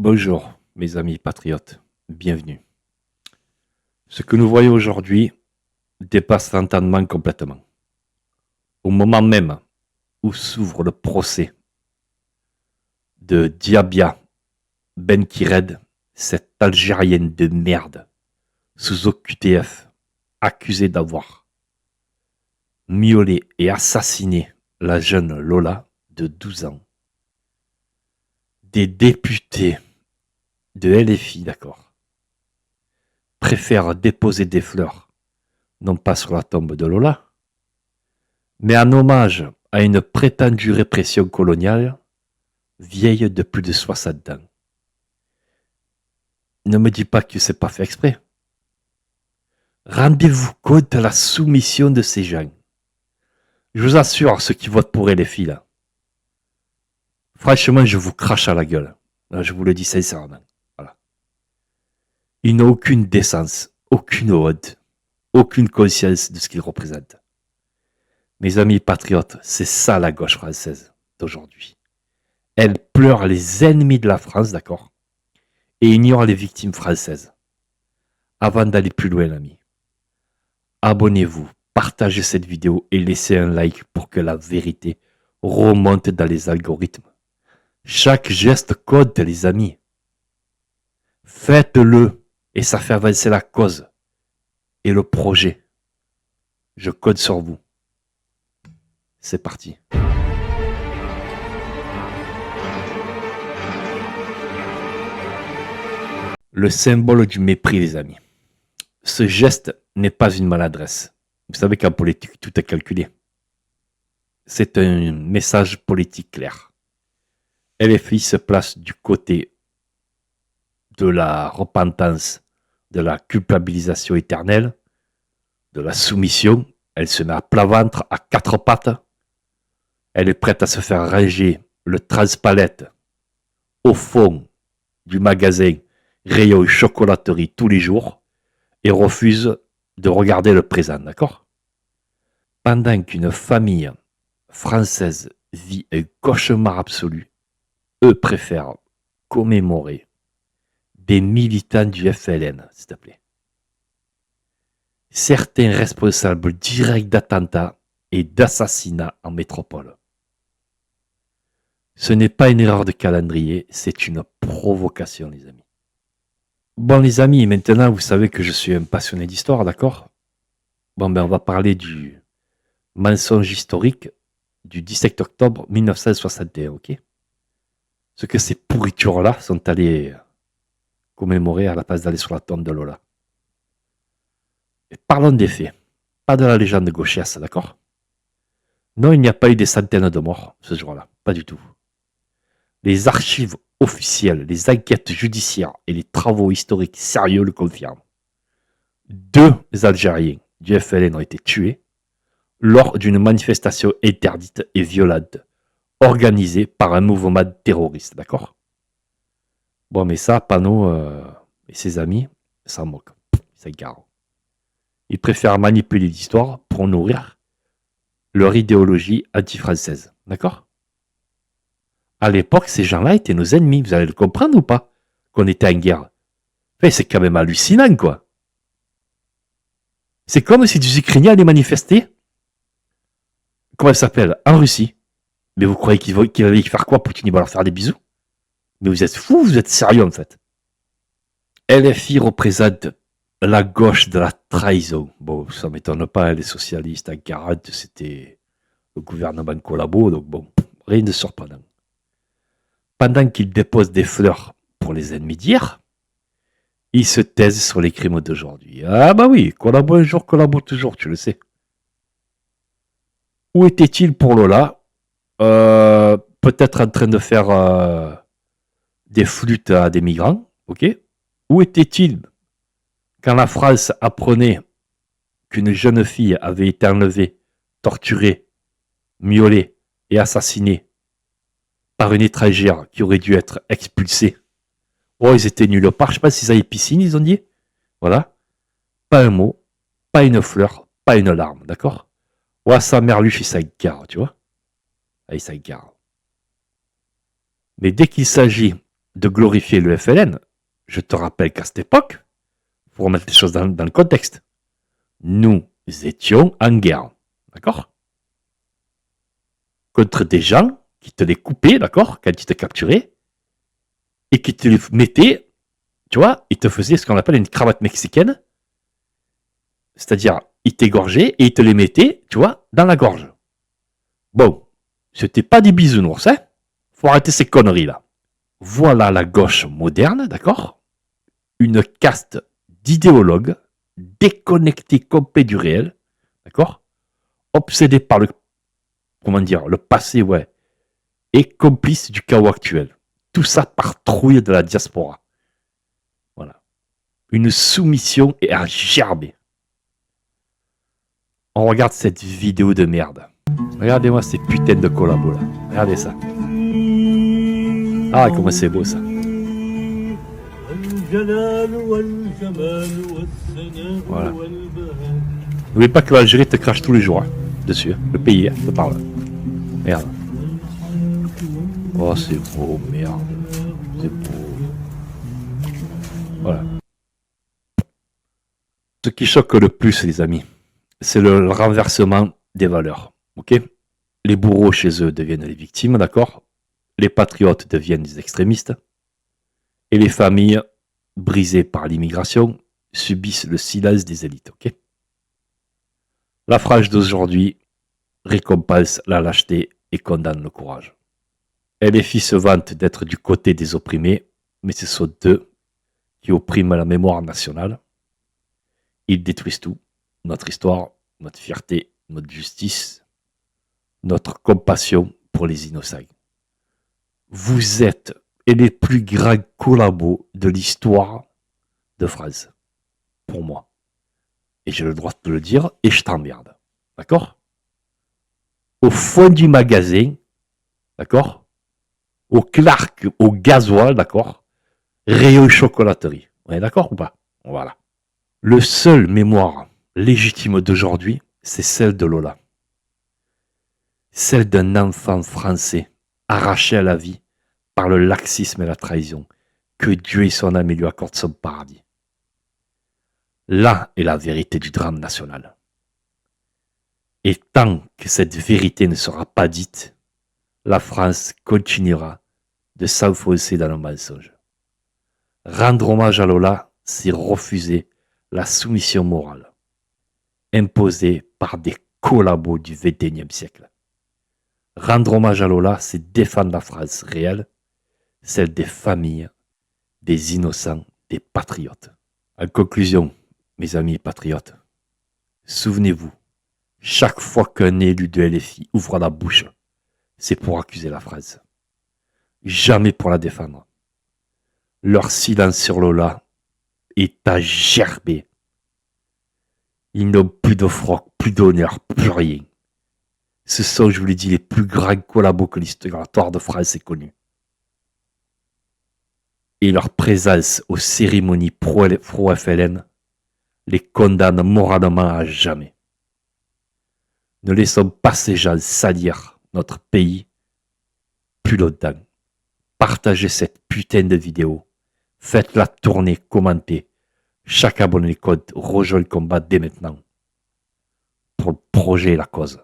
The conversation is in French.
Bonjour, mes amis patriotes, bienvenue. Ce que nous voyons aujourd'hui dépasse l'entendement complètement. Au moment même où s'ouvre le procès de Diabia Ben Kired, cet Algérien de merde, sous OQTF, accusé d'avoir miaulé et assassiné la jeune Lola de 12 ans, des députés de LFI, d'accord, préfèrent déposer des fleurs, non pas sur la tombe de Lola, mais en hommage à une prétendue répression coloniale vieille de plus de 60 ans. Ne me dis pas que c'est pas fait exprès. Rendez-vous compte de la soumission de ces gens. Je vous assure, ceux qui votent pour les filles là, franchement, je vous crache à la gueule. Là, je vous le dis sincèrement. Voilà. Ils n'ont aucune décence, aucune honte, aucune conscience de ce qu'ils représentent. Mes amis patriotes, c'est ça la gauche française d'aujourd'hui. Elle pleure les ennemis de la France, d'accord, et ignore les victimes françaises. Avant d'aller plus loin, l'ami, abonnez-vous, partagez cette vidéo et laissez un like pour que la vérité remonte dans les algorithmes. Chaque geste compte, les amis. Faites-le et ça fait avancer la cause et le projet. Je compte sur vous. C'est parti. Le symbole du mépris, les amis. Ce geste n'est pas une maladresse. Vous savez qu'en politique, tout est calculé. C'est un message politique clair. LFI se place du côté de la repentance, de la culpabilisation éternelle, de la soumission. Elle se met à plat ventre, à quatre pattes. Elle est prête à se faire ranger le transpalette au fond du magasin rayon chocolaterie tous les jours et refuse de regarder le présent, d'accord? Pendant qu'une famille française vit un cauchemar absolu, eux préfèrent commémorer des militants du FLN, s'il te plaît. Certains responsables directs d'attentats et d'assassinats en métropole. Ce n'est pas une erreur de calendrier, c'est une provocation, les amis. Bon, les amis, maintenant, vous savez que je suis un passionné d'histoire, d'accord? Bon, ben, on va parler du mensonge historique du 17 octobre 1961, ok? Ce que ces pourritures-là sont allées commémorer à la place d'aller sur la tombe de Lola. Et parlons des faits, pas de la légende gauchiasse, d'accord? Non, il n'y a pas eu des centaines de morts ce jour-là, pas du tout. Les archives officielles, les enquêtes judiciaires et les travaux historiques sérieux le confirment. 2 Algériens du FLN ont été tués lors d'une manifestation interdite et violente organisée par un mouvement terroriste, d'accord? Bon, mais ça, Panot et ses amis s'en moquent, ils s'égarent. Ils préfèrent manipuler l'histoire pour nourrir leur idéologie anti-française, d'accord? À l'époque, ces gens-là étaient nos ennemis, vous allez le comprendre ou pas? Qu'on était en guerre. Enfin, c'est quand même hallucinant, quoi. C'est comme si des Ukrainiens allaient manifester, comment ça s'appelle, en Russie. Mais vous croyez qu'ils allaient faire quoi, Poutine? Il va leur faire des bisous? Mais vous êtes fous, vous êtes sérieux, en fait. LFI représente la gauche de la trahison. Bon, ça ne m'étonne pas, les socialistes en 40, c'était le gouvernement collabo, donc bon, rien de surprenant. Pendant qu'ils déposent des fleurs pour les ennemis d'hier, ils se taisent sur les crimes d'aujourd'hui. Ah bah oui, collabo un jour, collabo toujours, tu le sais. Où était-il pour Lola? Peut-être en train de faire des flûtes à des migrants, ok? Où était-il quand la France apprenait qu'une jeune fille avait été enlevée, torturée, miaulée et assassinée par une étrangère qui aurait dû être expulsée? Oh, ils étaient nulle part. Je sais pas s'ils avaient piscine, ils ont dit. Voilà. Pas un mot, pas une fleur, pas une larme, d'accord? Ouais, sa mère, lui, il s'égare, tu vois? Ah, il s'égare. Mais dès qu'il s'agit de glorifier le FLN, je te rappelle qu'à cette époque, pour remettre les choses dans le contexte, nous étions en guerre, d'accord? Contre des gens qui te les coupaient, d'accord, quand ils te capturaient, et qui te les mettaient, tu vois, ils te faisaient ce qu'on appelle une cravate mexicaine, c'est-à-dire, ils t'égorgeaient et ils te les mettaient, tu vois, dans la gorge. Bon, c'était pas des bisounours, hein? Faut arrêter ces conneries là. Voilà la gauche moderne, d'accord? Une caste d'idéologues déconnectés complet du réel, d'accord? Obsédés par le passé, ouais, et complices du chaos actuel. Tout ça par trouille de la diaspora. Voilà. Une soumission et à gerber. On regarde cette vidéo de merde. Regardez-moi ces putains de collabos là. Regardez ça. Ah, comment c'est beau ça. Voilà. N'oubliez pas que l'Algérie te crache tous les jours, hein, dessus, hein. Le pays, hein, te parle. Merde. Oh, c'est beau, merde. C'est beau. Voilà. Ce qui choque le plus, les amis, c'est le renversement des valeurs. Ok? Les bourreaux chez eux deviennent les victimes, d'accord? Les patriotes deviennent des extrémistes. Et les familles, brisées par l'immigration, subissent le silence des élites. Ok? La phrase d'aujourd'hui récompense la lâcheté et condamne le courage. LFI se vante d'être du côté des opprimés, mais ce sont eux qui oppriment la mémoire nationale. Ils détruisent tout, notre histoire, notre fierté, notre justice, notre compassion pour les innocents. Vous êtes les plus grands collabos de l'histoire de France, pour moi. Et j'ai le droit de le dire, et je t'emmerde. D'accord? Au fond du magasin, d'accord? Au Clark, au gasoil, d'accord? Rayon chocolaterie. On est d'accord ou pas? Voilà. Le seul mémoire légitime d'aujourd'hui, c'est celle de Lola. Celle d'un enfant français arraché à la vie par le laxisme et la trahison. Que Dieu et son âme lui accordent son paradis. Là est la vérité du drame national. Et tant que cette vérité ne sera pas dite, la France continuera de s'enfoncer dans le mensonge. Rendre hommage à Lola, c'est refuser la soumission morale, imposée par des collabos du XXIe siècle. Rendre hommage à Lola, c'est défendre la France réelle, celle des familles, des innocents, des patriotes. En conclusion, mes amis patriotes, souvenez-vous, chaque fois qu'un élu de LFI ouvre la bouche, c'est pour accuser la France. Jamais pour la défendre. Leur silence sur Lola est à gerber. Ils n'ont plus de froc, plus d'honneur, plus rien. Ce sont, je vous l'ai dit, les plus grands collabos que l'histoire de France ait connus. Et leur présence aux cérémonies pro-FLN les condamne moralement à jamais. Ne laissons pas ces gens salir notre pays plus longtemps. Partagez cette putain de vidéo. Faites-la tourner, commentez. Chaque abonné compte rejoint le combat dès maintenant pour le projet et la cause.